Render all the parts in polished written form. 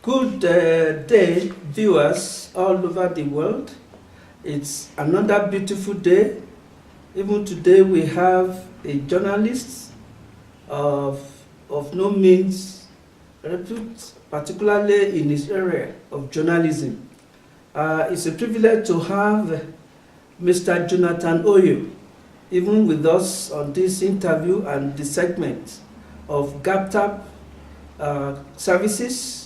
Good day, viewers all over the world. It's another beautiful day. Even today, we have a journalist of no means repute, particularly in his area of journalism. It's a privilege to have Mr. Jonathan Oyo, even with us on this interview and the segment of GapTap Services,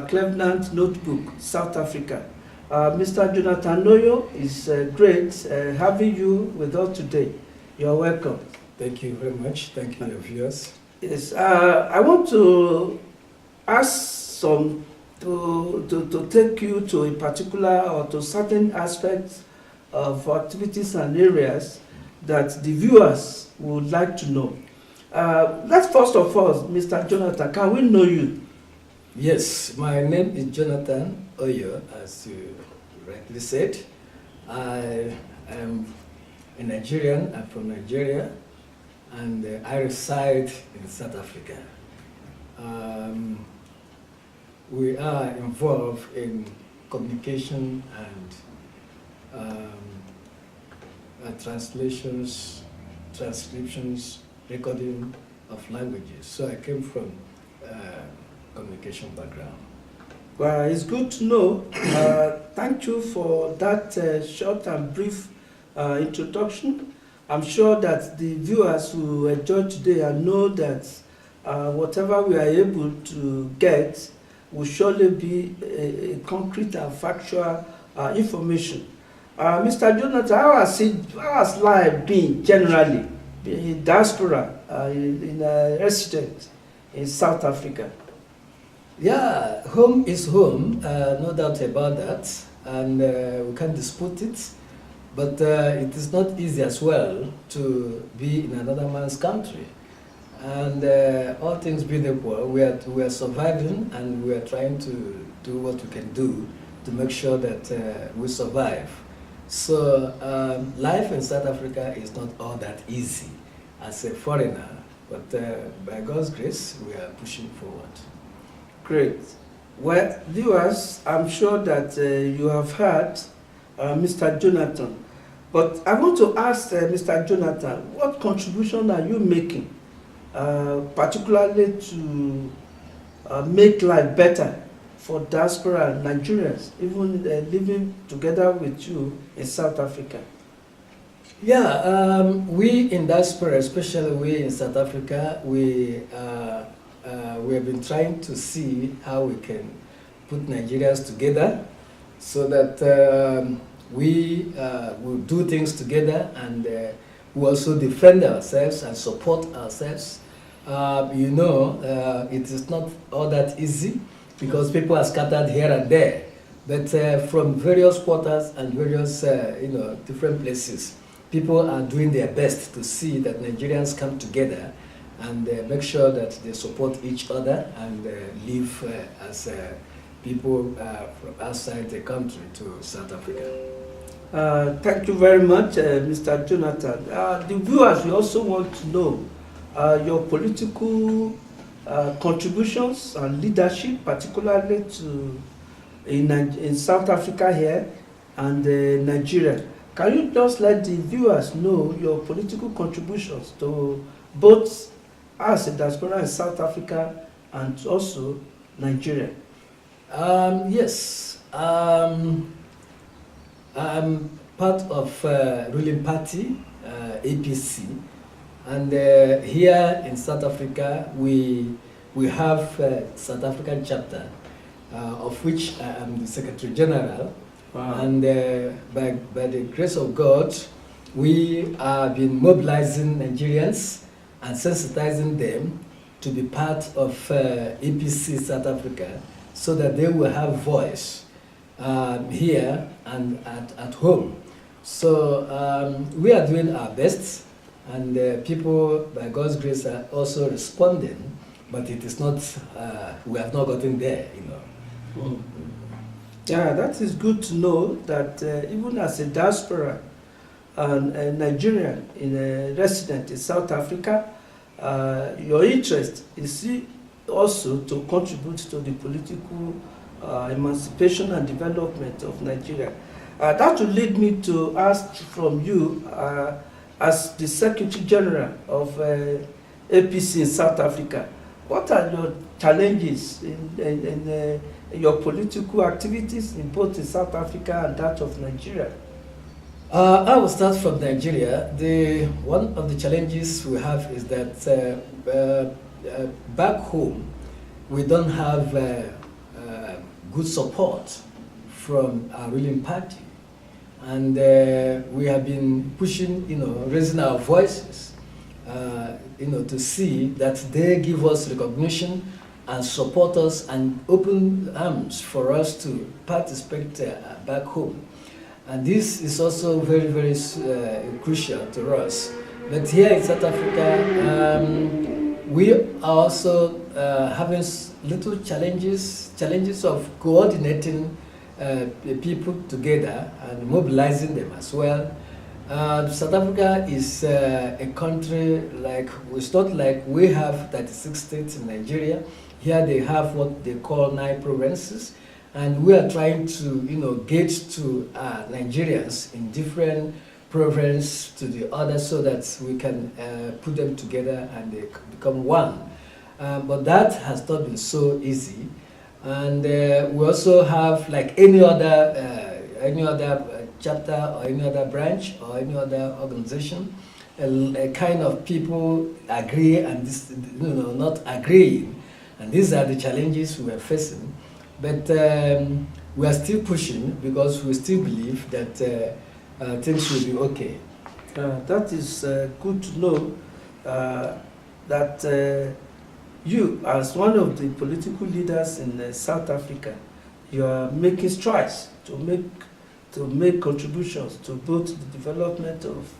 Cleveland Notebook, South Africa. Mr. Jonathan Oyo, it's great having you with us today. You're welcome. Thank you very much. Thank you, your viewers. Yes, I want to ask to take you to a particular or to certain aspects of activities and areas that the viewers would like to know. Let's first of all, Mr. Jonathan, can we know you? Yes, my name is Jonathan Oyo, as you rightly said. I am a Nigerian. I'm from Nigeria, and I reside in South Africa. We are involved in communication and translations, transcriptions, recording of languages. So I came from communication background. Well, it's good to know. Thank you for that short and brief introduction. I'm sure that the viewers will enjoy today and know that whatever we are able to get will surely be a concrete and factual information. Mr. Jonathan, how has life been generally in diaspora, in a resident in South Africa? Yeah, home is home, no doubt about that, and we can't dispute it. But it is not easy as well to be in another man's country. And all things being equal, we are surviving, and we are trying to do what we can do to make sure that we survive. So life in South Africa is not all that easy as a foreigner, but by God's grace, we are pushing forward. Great. Well, viewers, I'm sure that you have heard Mr. Jonathan, but I want to ask Mr. Jonathan, what contribution are you making, particularly to make life better for diaspora Nigerians, even living together with you in South Africa? Yeah, we in diaspora, especially we in South Africa, we have been trying to see how we can put Nigerians together so that we will do things together, and we also defend ourselves and support ourselves. It is not all that easy because people are scattered here and there, but from various quarters and various different places, people are doing their best to see that Nigerians come together and make sure that they support each other and live as people from outside the country to South Africa. Thank you very much, Mr. Jonathan. The viewers, we also want to know your political contributions and leadership, particularly in South Africa here and Nigeria. Can you just let the viewers know your political contributions to both us in diaspora in South Africa and also Nigeria? Yes, I'm part of ruling party, APC, and here in South Africa we have South African chapter, of which I am the Secretary General. Wow. And by the grace of God, we have been mobilizing Nigerians and sensitizing them to be part of APC South Africa so that they will have voice here and at home. So we are doing our best, and people, by God's grace, are also responding, but it is not, we have not gotten there, Mm. Yeah, that is good to know that even as a diaspora and a Nigerian resident in South Africa, your interest is also to contribute to the political emancipation and development of Nigeria. That will lead me to ask from you, as the Secretary General of APC in South Africa, what are your challenges in your political activities in both in South Africa and that of Nigeria? I will start from Nigeria. One of the challenges we have is that back home we don't have good support from our ruling party, and we have been pushing, raising our voices, to see that they give us recognition and support us and open arms for us to participate back home. And this is also very, very crucial to us. But here in South Africa, we are also having little challenges of coordinating people together and mobilizing them as well. South Africa is a country it's not like we have 36 states in Nigeria. Here they have what they call 9 provinces. And we are trying to, get to Nigerians in different provinces to the others so that we can put them together and they become one. But that has not been so easy. And we also have, like any other chapter or any other branch or any other organization, a kind of people agree and not agreeing. And these are the challenges we are facing. But we are still pushing because we still believe that things will be okay. That is good to know that you, as one of the political leaders in South Africa, you are making strides to make contributions to both the development of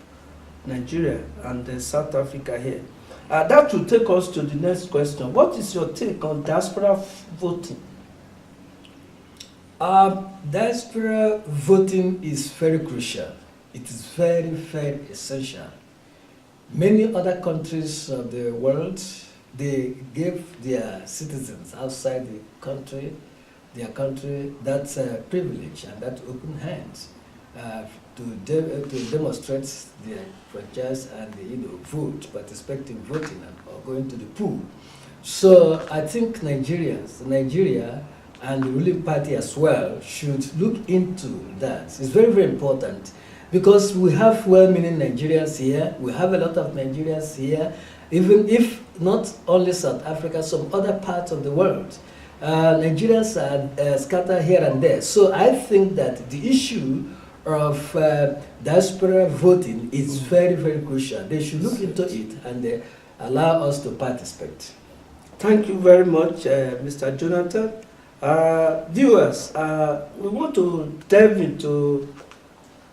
Nigeria and South Africa here. That will take us to the next question. What is your take on diaspora voting? Diaspora voting is very crucial. It is very, very essential. Many other countries of the world, they give their citizens outside their country, that privilege and that open hands to demonstrate their franchise and vote, participate in voting or going to the poll. So I think Nigeria and the ruling party as well should look into that. It's very, very important because we have well-meaning Nigerians here. We have a lot of Nigerians here, even if not only South Africa, some other parts of the world. Nigerians are scattered here and there. So I think that the issue of diaspora voting is very, very crucial. They should look into it and allow us to participate. Thank you very much, Mr. Jonathan. Viewers, we want to delve into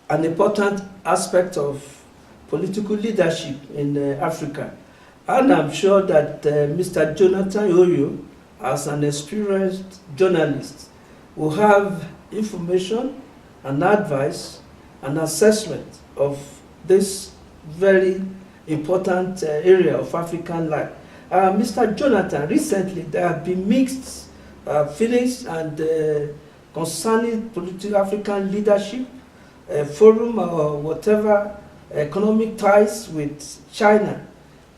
an important aspect of political leadership in Africa. And I'm sure that Mr. Jonathan Oyo, as an experienced journalist, will have information and advice and assessment of this very important area of African life. Mr. Jonathan, recently there have been mixed feelings and concerning political African leadership, forum or whatever, economic ties with China,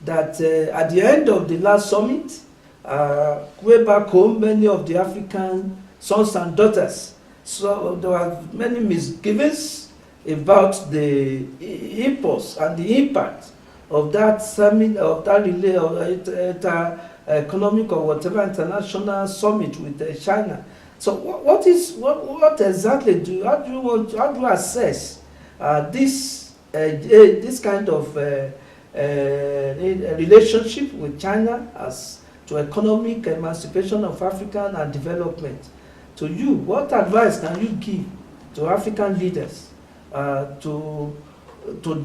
that at the end of the last summit, way back home, many of the African sons and daughters, so there were many misgivings about the impulse and the impact of that summit, of that relay, of economic or whatever international summit with China. So what exactly how do you assess this kind of relationship with China as to economic emancipation of Africa and development? To you, what advice can you give to African leaders to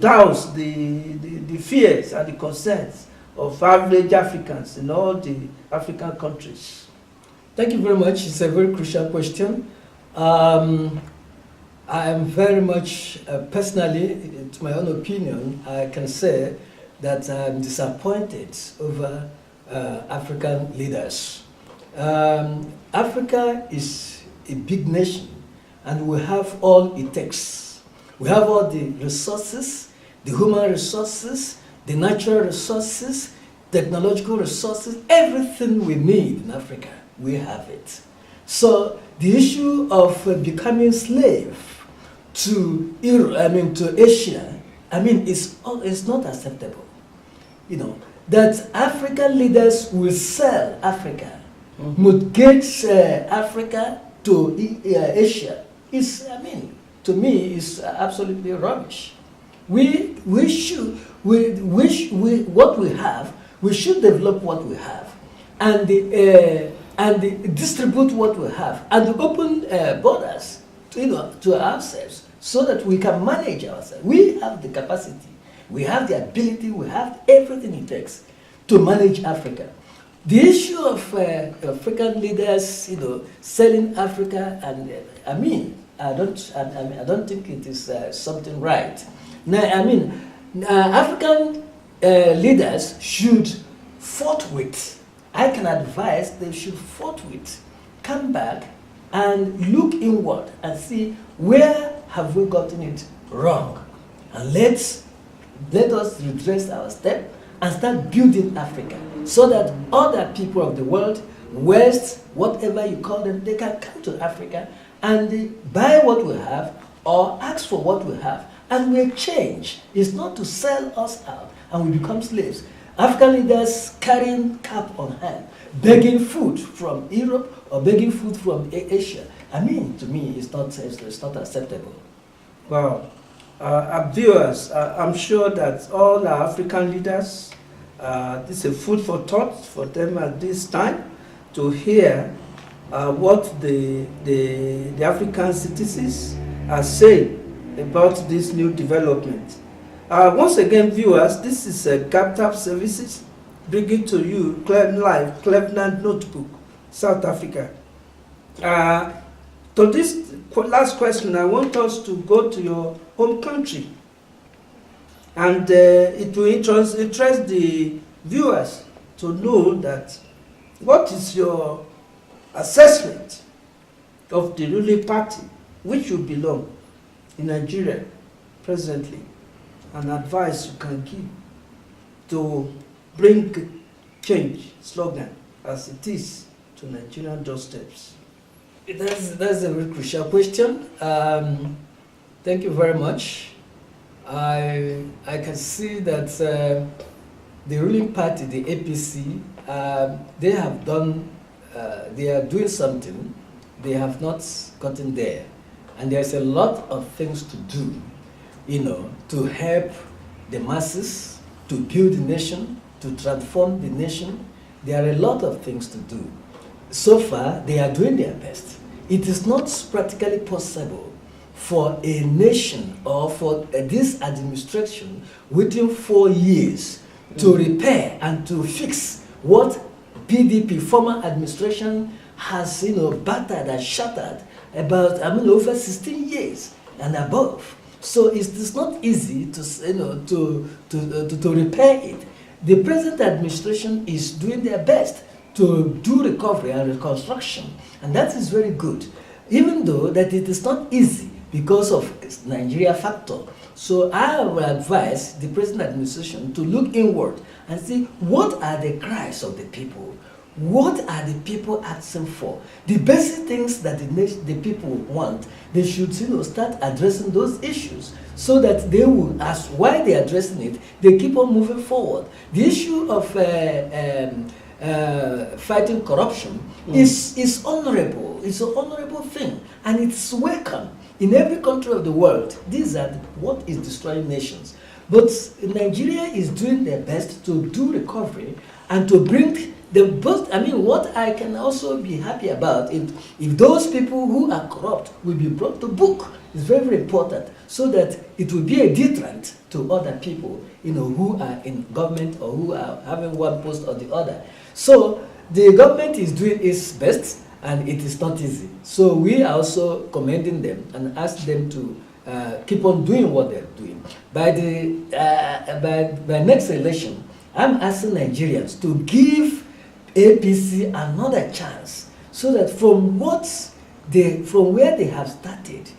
douse the fears and the concerns of average Africans in all the African countries? Thank you very much. It's a very crucial question. I am very much, personally, to my own opinion, I can say that I'm disappointed over African leaders. Africa is a big nation, and we have all it takes. We have all the resources, the human resources, the natural resources, technological resources, everything we need in Africa, we have it. So the issue of becoming slave to Asia, is not acceptable. You know, that African leaders will sell Africa, mortgage Africa to Asia is, to me, is absolutely rubbish. What we have, we should develop what we have, and distribute what we have, and open borders, to ourselves, so that we can manage ourselves. We have the capacity, we have the ability, we have everything it takes to manage Africa. The issue of African leaders, selling Africa, and I don't think it is something right. Now, African leaders should forthwith, I can advise they should forthwith come back and look inward and see where have we gotten it wrong, and let us retrace our step and start building Africa, so that other people of the world, West, whatever you call them, they can come to Africa and buy what we have or ask for what we have, and we exchange. It's not to sell us out and we become slaves. African leaders carrying cap on hand, begging food from Europe or begging food from Asia. To me, it's not acceptable. Wow. Our viewers, I'm sure that all our African leaders, this is food for thought for them at this time to hear what the African citizens are saying about this new development. Once again, viewers, this is GapTap Services bringing to you live Cleveland Notebook, South Africa. To this last question, I want us to go to your home country, and it will interest the viewers to know that what is your assessment of the ruling party which you belong in Nigeria presently, and advice you can give to bring change slogan as it is to Nigerian doorsteps. That's a very crucial question. Thank you very much. I can see that the ruling party, the APC, they have done, they are doing something. They have not gotten there, and there's a lot of things to do, to help the masses, to build the nation, to transform the nation. There are a lot of things to do. So far, they are doing their best. It is not practically possible for a nation or for this administration within 4 years to repair and to fix what PDP, former administration, has battered and shattered about over 16 years and above. So it is not easy to repair it. The present administration is doing their best to do recovery and reconstruction, and that is very good, even though that it is not easy because of Nigeria factor. So I will advise the present administration to look inward and see what are the cries of the people. What are the people asking for? The basic things that the people want, they should start addressing those issues, so that they will ask why they are addressing it. They keep on moving forward. The issue of fighting corruption is honorable. It's an honorable thing, and it's welcome in every country of the world. These are what is destroying nations. But Nigeria is doing their best to do recovery and to bring the best. What I can also be happy about, if those people who are corrupt will be brought to book, is very, very important, so that it will be a deterrent to other people, who are in government or who are having one post or the other. So the government is doing its best, and it is not easy. So we are also commending them and ask them to keep on doing what they're doing. By next election, I'm asking Nigerians to give APC another chance, so that from where they have started,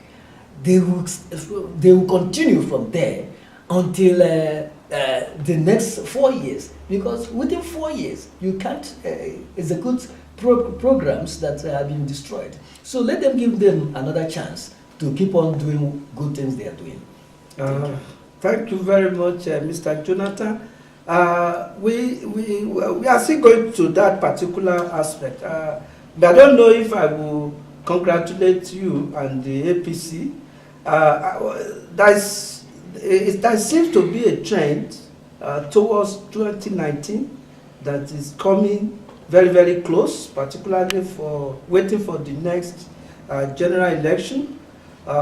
they will continue from there until the next 4 years. Because within 4 years, you can't execute programs that have been destroyed. So let them give them another chance to keep on doing good things they are doing. Thank you very much, Mr. Jonathan. We are still going to that particular aspect. But I don't know if I will congratulate you and the APC. There seems to be a trend towards 2019 that is coming very, very close, particularly for waiting for the next general election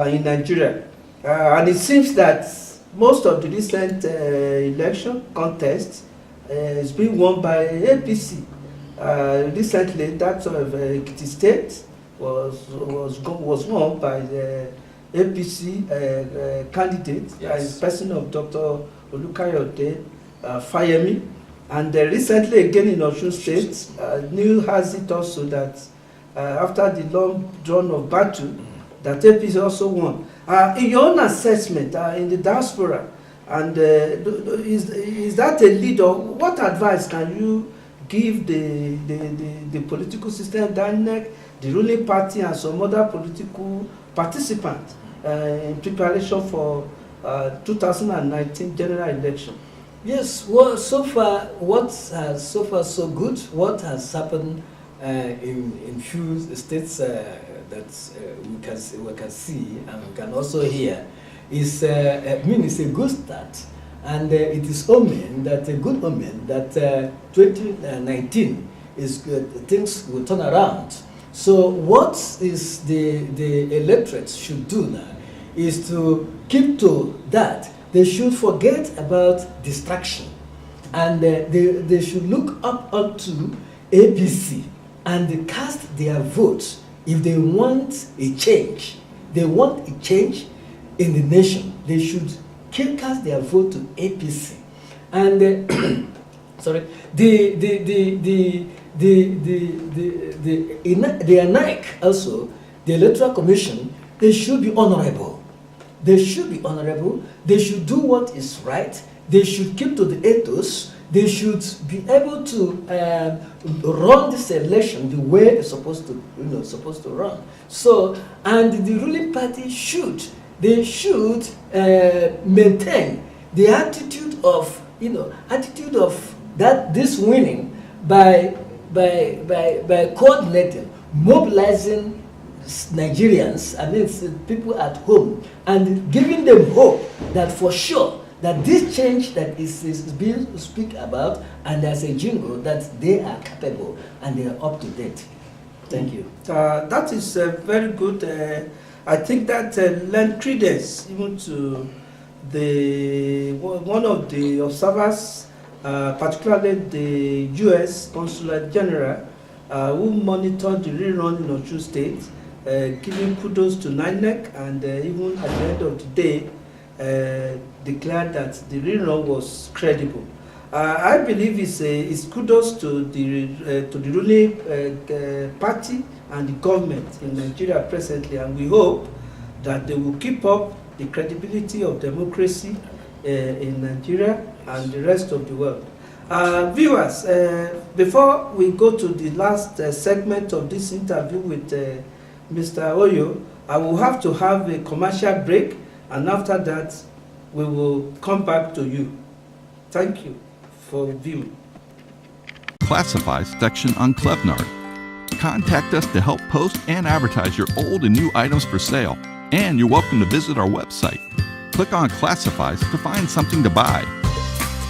in Nigeria. And it seems that most of the recent election contests is being won by APC. Recently, that of Ekiti State was won by the APC candidate, yes, person of Dr. Olukayode Fayemi. And recently again in Osun State, news has it also that after the long drawn of battle, that APC also won. In your own assessment in the diaspora, and is that a lead, or what advice can you give the political system, DINEC, the ruling party, and some other political participants in preparation for 2019 general election? Yes, well, so far, so far so good. What has happened in few states that we can see and we can also hear is, it's a good start, and it is a good omen that 2019 is good. Things will turn around. So what is the electorate should do now is to keep to that. They should forget about distraction, and they should look up onto APC and cast their votes if they want a change. They want a change in the nation. They should cast their vote to APC, and sorry, the INEC also, the Electoral Commission, they should be honorable. They should be honorable. They should do what is right. They should keep to the ethos. They should be able to run this election the way it's supposed to run. So, and the ruling party should maintain the attitude of that this winning by coordinating, mobilizing Nigerians, people at home, and giving them hope that for sure that this change that is being speak about, and as a jingle, that they are capable and they are up to date. Thank you. That is very good. I think that lend credence even to one of the observers, particularly the U.S. Consulate General, who monitored the rerun in Osun State, giving kudos to NINEC, and even at the end of the day declared that the rerun was credible. I believe it's kudos to the ruling party and the government in Nigeria presently, and we hope that they will keep up the credibility of democracy in Nigeria and the rest of the world. Viewers, before we go to the last segment of this interview with Mr. Oyo, I will have to have a commercial break, and after that we will come back to you. Thank you for viewing. Classifieds section on Klevnard. Contact us to help post and advertise your old and new items for sale, and you're welcome to visit our website. Click on Classifieds to find something to buy.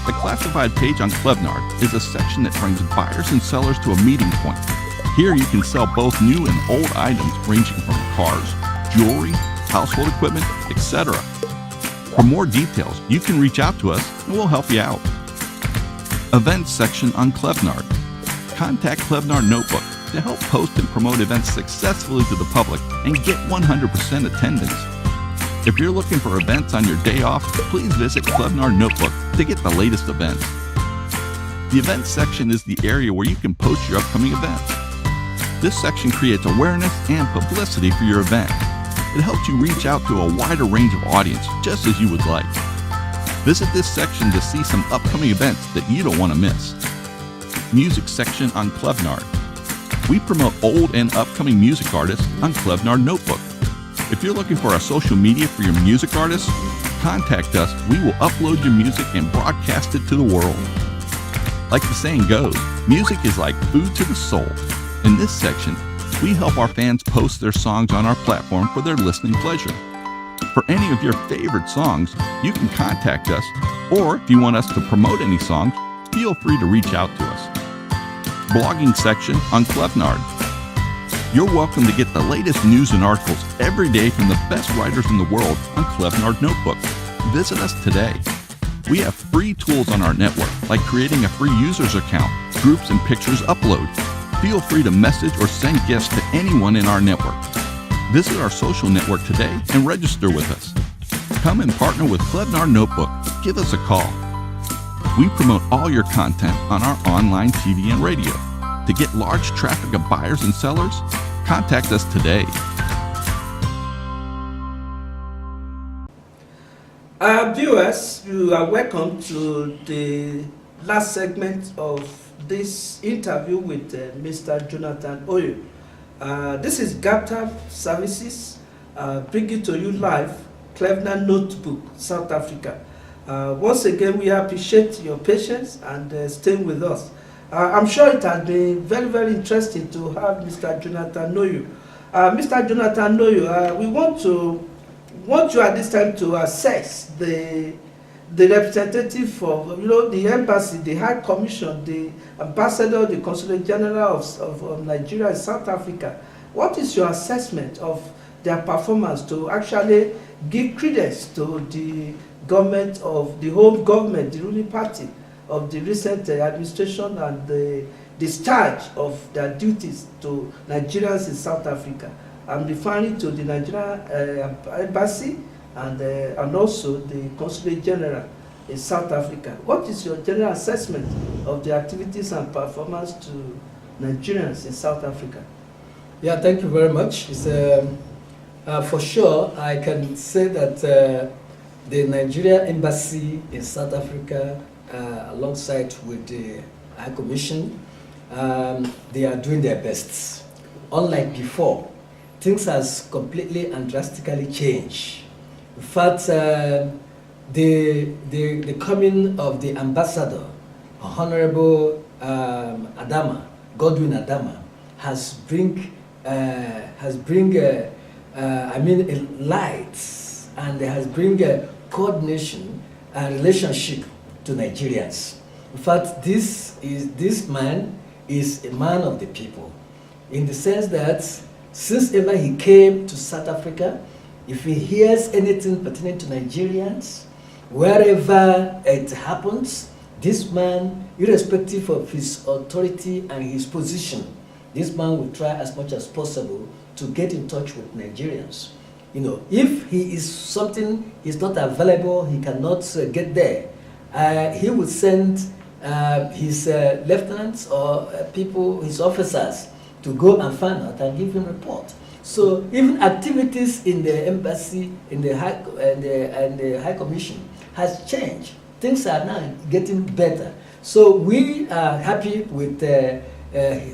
The classified page on Klevnard is a section that brings buyers and sellers to a meeting point. Here you can sell both new and old items ranging from cars, jewelry, household equipment, etc. For more details, you can reach out to us and we'll help you out. Events section on Klevnard. Contact Klevnard Notebook to help post and promote events successfully to the public and get 100% attendance. If you're looking for events on your day off, please visit Klevnard Notebook to get the latest events. The events section is the area where you can post your upcoming events. This section creates awareness and publicity for your event. It helps you reach out to a wider range of audience, just as you would like. Visit this section to see some upcoming events that you don't want to miss. Music section on Clevnard. We promote old and upcoming music artists on Clevnard Notebook. If you're looking for a social media for your music artists, contact us. We will upload your music and broadcast it to the world. Like the saying goes, music is like food to the soul. In this section, we help our fans post their songs on our platform for their listening pleasure. For any of your favorite songs, you can contact us, or if you want us to promote any songs, feel free to reach out to us. Blogging section on Clevnard. You're welcome to get the latest news and articles every day from the best writers in the world on Clevnard Notebook. Visit us today. We have free tools on our network, like creating a free user's account, groups and pictures upload. Feel free to message or send gifts to anyone in our network. Visit our social network today and register with us. Come and partner with Clevnard Notebook. Give us a call. We promote all your content on our online TV and radio. To get large traffic of buyers and sellers, contact us today. Viewers, you are welcome to the last segment of this interview with Mr. Jonathan Oyo. This is GapTap Services, bringing to you live, Clevnard Notebook, South Africa. Once again, we appreciate your patience and staying with us. I'm sure it has been very, very interesting to have Mr. Jonathan Oyo. Mr. Jonathan Oyo, we want you at this time to assess the representative of, the embassy, the High Commission, the ambassador, the Consulate General of Nigeria in South Africa. What is your assessment of their performance to actually give credence to the government of the home government, the ruling party of the recent administration, and the discharge of their duties to Nigerians in South Africa? I'm referring to the Nigerian embassy and also the Consulate General in South Africa. What is your general assessment of the activities and performance to Nigerians in South Africa? Yeah, thank you very much. It's, for sure, I can say that the Nigeria Embassy in South Africa, alongside with the High Commission, they are doing their best. Unlike before, things has completely and drastically changed. In fact, the coming of the ambassador, Honorable Godwin Adama, has bring a light, and has bring a coordination and relationship to Nigerians. In fact, this man is a man of the people, in the sense that since ever he came to South Africa, if he hears anything pertaining to Nigerians, wherever it happens, this man, irrespective of his authority and his position, this man will try as much as possible to get in touch with Nigerians. If he is something is not available, he cannot get there, he will send his lieutenants or people, his officers, to go and find out and give him report. So even activities in the embassy, in the High Commission has changed. Things are now getting better. So we are happy with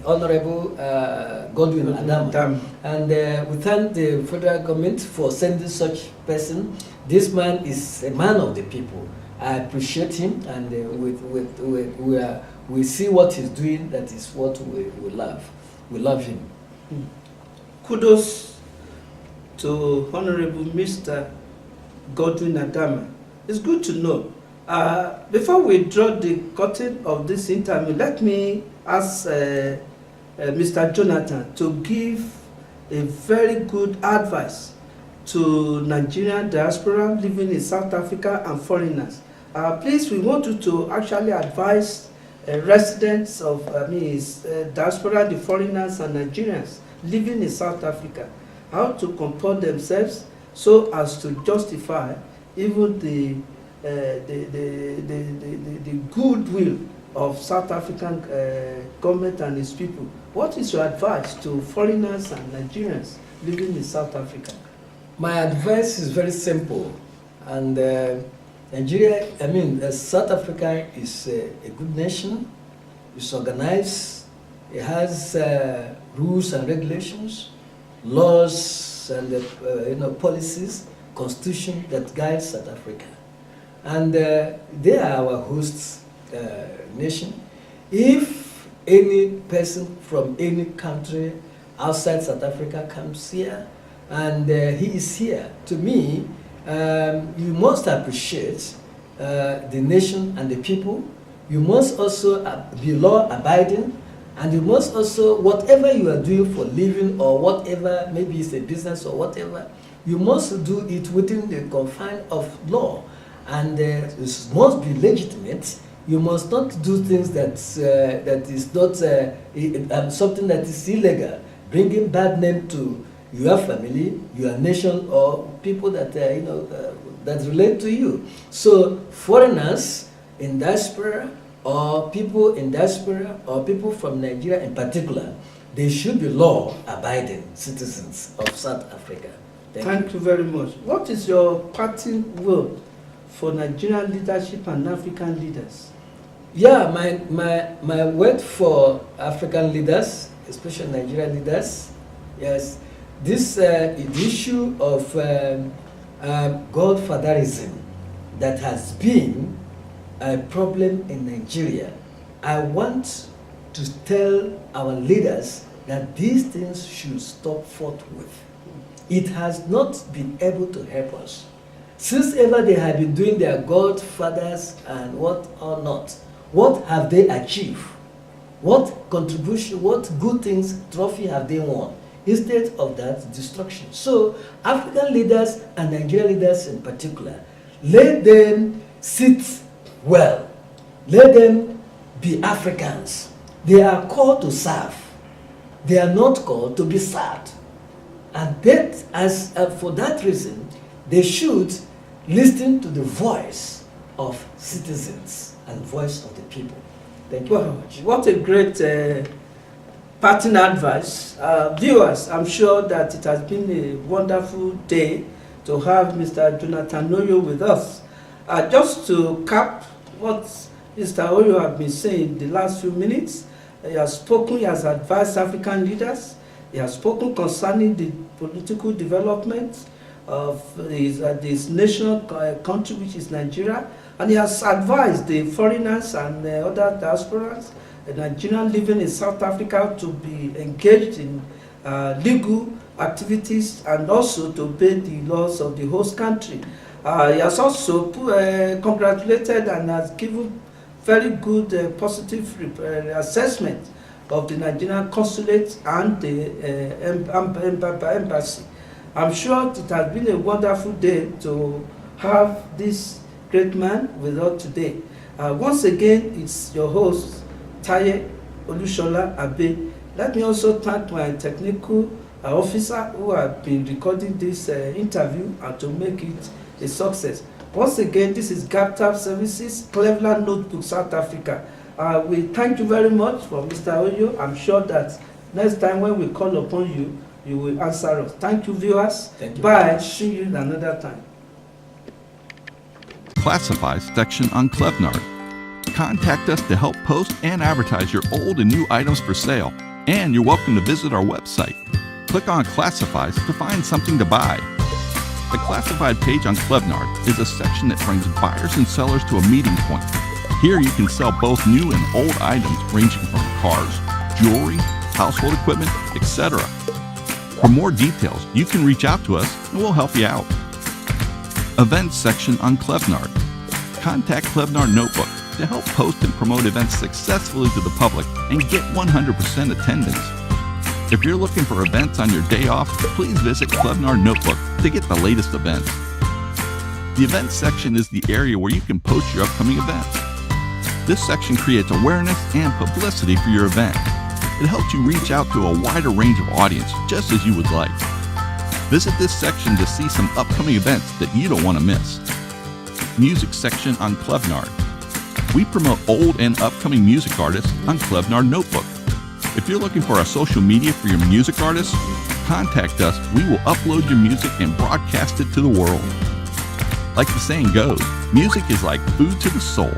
Honorable Godwin Adama, and we thank the federal government for sending such person. This man is a man of the people. I appreciate him, and we see what he's doing. That is what we love. We love him. Kudos to Honorable Mr. Godwin Adama. It's good to know. Before we draw the curtain of this interview, let me ask Mr. Jonathan to give a very good advice to Nigerian diaspora living in South Africa and foreigners. Please, we want you to actually advise residents of diaspora, the foreigners and Nigerians living in South Africa, how to comport themselves so as to justify even the goodwill of South African government and its people. What is your advice to foreigners and Nigerians living in South Africa? My advice is very simple, and South Africa is a good nation. It's organized. It has rules and regulations, laws and policies, constitution that guides South Africa, and they are our host nation. If any person from any country outside South Africa comes here and he is here, to me, you must appreciate the nation and the people. You must also be law-abiding, and you must also, whatever you are doing for living or whatever, maybe it's a business or whatever, you must do it within the confine of law, and it must be legitimate. You must not do things that is not something that is illegal, bringing bad name to your family, your nation, or people that that relate to you. So foreigners in diaspora, or people in diaspora, or people from Nigeria in particular, they should be law-abiding citizens of South Africa. Thank you very much. What is your parting word for Nigerian leadership and African leaders? Yeah, my word for African leaders, especially Nigerian leaders, yes, this the issue of godfatherism that has been a problem in Nigeria. I want to tell our leaders that these things should stop forthwith. It has not been able to help us. Since ever they have been doing their godfathers and what or not, what have they achieved? What contribution, what good things, trophy have they won? Instead of that, destruction. So African leaders and Nigerian leaders in particular, let them sit well. Let them be Africans. They are called to serve. They are not called to be served. And that, for that reason, they should listen to the voice of citizens and voice of the people. Thank you very much. What a great parting advice. Viewers, I'm sure that it has been a wonderful day to have Mr. Jonathan Oyo with us. Just to cap what Mr. Oyo has been saying the last few minutes, he has spoken, he has advised African leaders, he has spoken concerning the political development of his national country, which is Nigeria, and he has advised the foreigners and other diasporas, Nigerians living in South Africa, to be engaged in legal activities and also to obey the laws of the host country. He has also congratulated and has given very good positive assessment of the Nigerian consulate and the embassy. I'm sure it has been a wonderful day to have this great man with us today. Once again, it's your host, Taye Olushola Abe. Let me also thank my technical officer who have been recording this interview and to make it a success. Once again, this is GapTap Services, Cleveland Notebook, South Africa. We thank you very much for Mr. Oyo. I'm sure that next time when we call upon you, you will answer us. Thank you, viewers. Thank you. Bye. See you another time. Classifieds section on Klevnard. Contact us to help post and advertise your old and new items for sale. And you're welcome to visit our website. Click on Classifieds to find something to buy. The classified page on Klevnard is a section that brings buyers and sellers to a meeting point. Here you can sell both new and old items ranging from cars, jewelry, household equipment, etc. For more details, you can reach out to us and we'll help you out. Events section on Klevnard. Contact Klevnard Notebook to help post and promote events successfully to the public and get 100% attendance. If you're looking for events on your day off, please visit Klevnard Notebook to get the latest events. The events section is the area where you can post your upcoming events. This section creates awareness and publicity for your event. It helps you reach out to a wider range of audience, just as you would like. Visit this section to see some upcoming events that you don't want to miss. Music section on Klevnard. We promote old and upcoming music artists on Klevnar Notebook. If you're looking for our social media for your music artists, contact us. We will upload your music and broadcast it to the world. Like the saying goes, music is like food to the soul.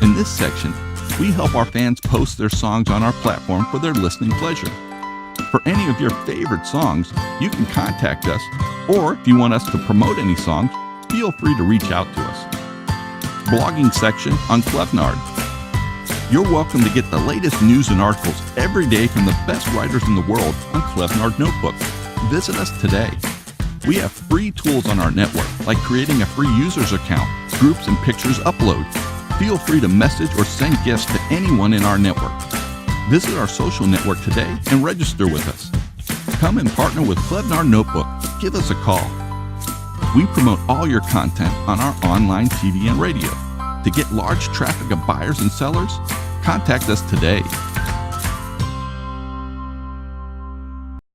In this section, we help our fans post their songs on our platform for their listening pleasure. For any of your favorite songs, you can contact us, or if you want us to promote any songs, feel free to reach out to us. Blogging section on Klevnard. You're welcome to get the latest news and articles every day from the best writers in the world on Klevnard Notebook. Visit us today. We have free tools on our network, like creating a free user's account, groups and pictures upload. Feel free to message or send gifts to anyone in our network. Visit our social network today and register with us. Come and partner with Klevnar Notebook. Give us a call. We promote all your content on our online TV and radio. To get large traffic of buyers and sellers, contact us today.